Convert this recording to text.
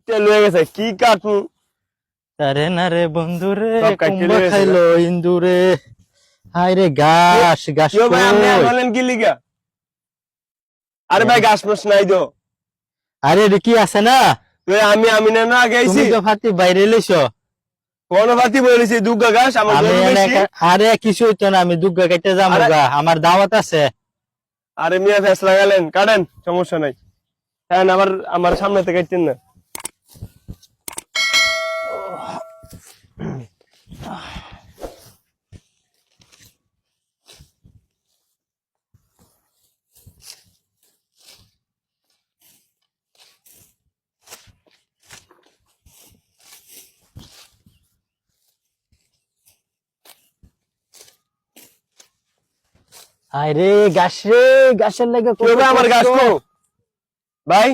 তেল হয়ে গেছে কি কাটু তারে না রে বন্ধু রে সব কাটতে কুম্বা লেগেছে খাইলো ইন্দুরে। হায় রে ঘাস ঘাস ইয়ো ভাই আপনি কই? বলেন কি লিগা আরে ভাই গাছ মাছ নাই তো আরে রে কি আছে না? তুই আমি না তুমি গেছি তো ফাতি বাইরে লইছো। কোন ভাতি বলেছি দুগা গাছ আমার আমি গরু বেশি আরে কিছু হইতো না, আমি দুগ্গা কেটে যাবো আরে গা, আমার দাওয়াত আছে। আরে মিয়া ফেস লাগালেন কাটেন সমস্যা নাই হ্যাঁ আমার আমার সামনে থেকে কাটতেন না হায় রে ঘাস রে, ঘাসের লাগে কেউ ভাই আমার গাছ কো ভাই